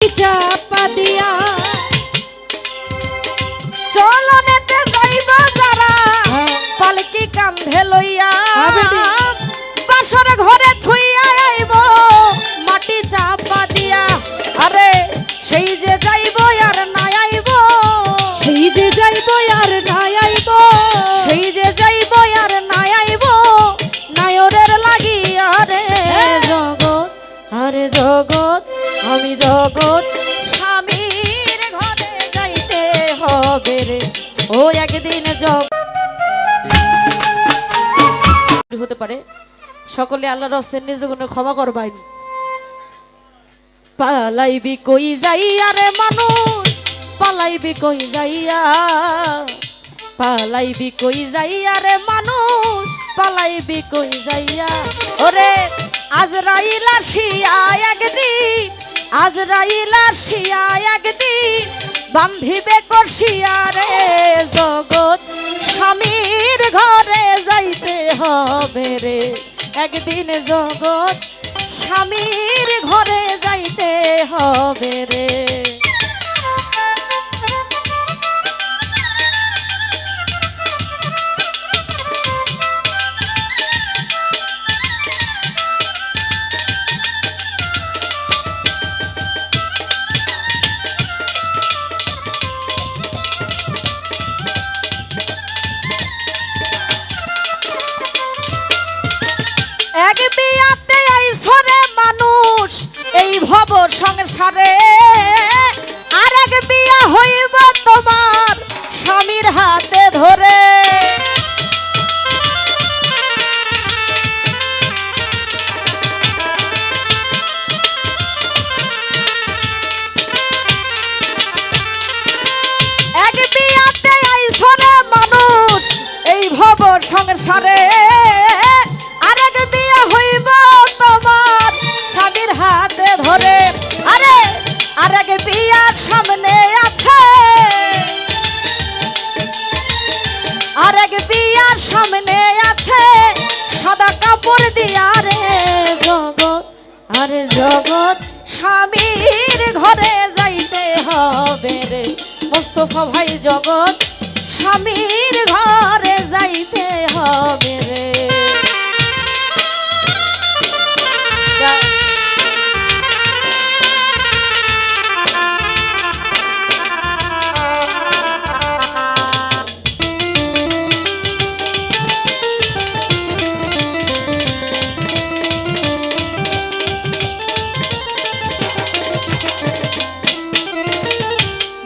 চাপা দিয়া চলনেতে যাইব যারা পালকি কান্ধে লইয়া বাসর ঘরে থুইয়া আইব মাটি চাপা দিয়া। আরে সেই যে যাইব আর না আইব, সেই যে যাইব আর না আইব, সেই যে যাইব আর না আইব নায়রের লাগিয়া রে জগৎ। আরে জগৎ আমি জগৎ স্বামীর ঘরে যাইতে হবে রে ও একদিন হতে পারে। সকলে আল্লাহর হস্তে নিজ গুণে ক্ষমা করবেন। পালাইবি কই যাইয়া রে মানুষ, পালাইবি কই যাইয়া, পালাইবি কই যাইয়া রে মানুষ, পালাইবি কই যাইয়া। ওরে আজরাইল আসিয়া একদিন, আজরাইল আসিয়া একদিন বান্ধিবে কষিয়া রে জগৎ স্বামীর ঘরে যাইতে হবে রে একদিন জগৎ স্বামীর ঘরে যাইতে হবে রে। এক বিয়াতে আইছরে মানুষ এই ভব সংসারে, আর এক বিয়া হইব তোমার স্বামীর হাতে ধরে। এক বিয়াতে আইছরে মানুষ এই ভব সংসারে, আরেক বিয়া হইব তোমার স্বামীর হাতে ধরে। আরে আরেক বিয়ার সামনে আছে, আরেক বিয়ার সামনে আছে সাদা কাপড় দিয়া রে জগৎ। আরে জগৎ স্বামীর ঘরে যাইতে হবে রে মোস্তফা ভাই, জগৎ স্বামীর ঘরে যাইতে হবে রে।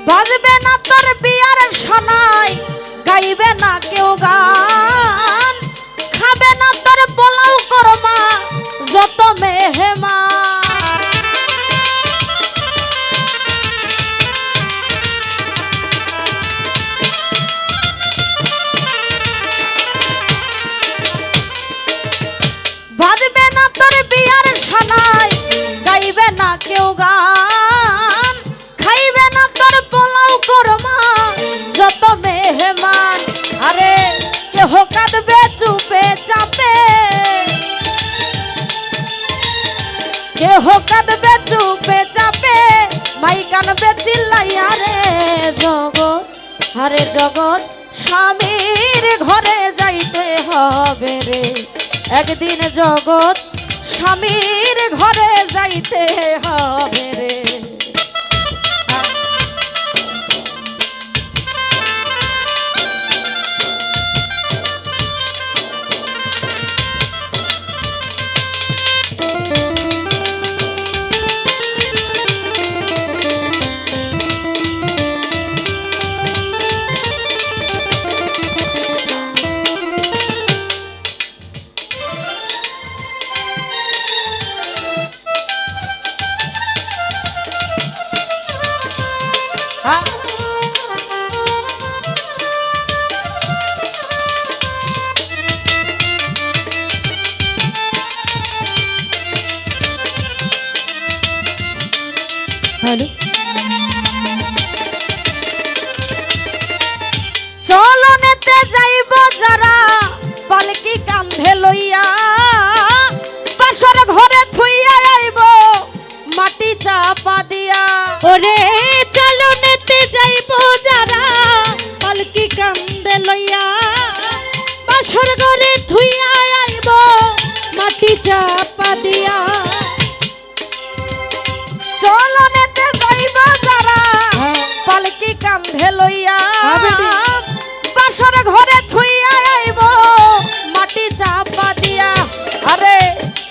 বাজবে না তোর বিয়ার শোনাই, গাইবে না কেউ গান, খাবে না তোর পোলাও করমা যত মেহমান। বাজবে না তোর বিয়ার শোনাই, গাইবে না কেউ গান, খাইবে না তোর পোলাও করমা যত মেহমান। আরে কেহ কাঁদবে চুপে চাপে, কেহ কাঁদবে চুপে চাপে, মাই কানবে চিল্লাইয়া রে জগৎ। আরে জগৎ স্বামীর ঘরে যাইতে হবে রে একদিন জগৎ স্বামীর ঘরে যাইতে হবে রে। হ্যালো, চলনেতে যাইব যারা পালকি কান্ধে লইয়া বাসর ঘরে থুইয়া আইব মাটি চাপা দিয়া। ওরে চালনেতে যাইব যারা পালকি কান্দে লইয়া বাসর ঘরে থুইয়া আইব মাটি চাপা দিয়া চলনেতে যাইব যারা পালকি কান্ধে লইয়া বাসর ঘরে থুইয়া আইব মাটি চাপা দিয়া আরে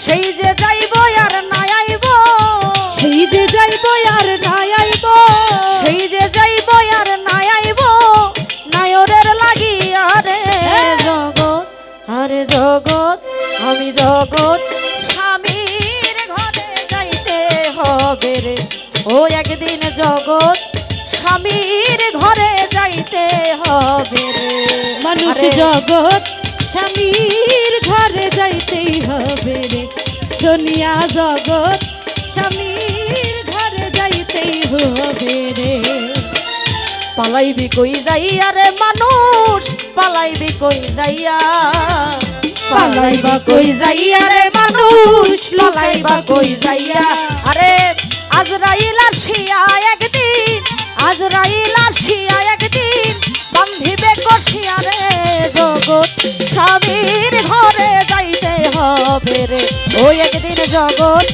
সেই যে যাইব আর না আইব সেই যে যাইব আর নাই আইব সেই যে যাইব আর না আইব নায়রের লাগিয়া রে জগৎ আরে জগৎ আমি জগৎ স্বামীর ঘরে যাইতে হবে রে ও একদিন জগৎ স্বামীর ঘরে যাইতে হবে রে মানুষ আরে জগৎ স্বামীর ঘরে যাইতেই হবে রে সোনিয়া জগৎ স্বামীর ঘরে যাইতেই হবে রে পালাইবি কই যাইয়া রে মানুষ পালাইবি কই যাইয়া পালাইবা কই যাইয়া রে মানুষ পালাইবা কই যাইয়া আরে আজরাইল আসিয়া একদিন আজরাইল আসিয়া একদিন বান্ধিবে কষিয়া রে জগৎ স্বামীর ঘরে যাইতে হবে রে ও একদিন জগৎ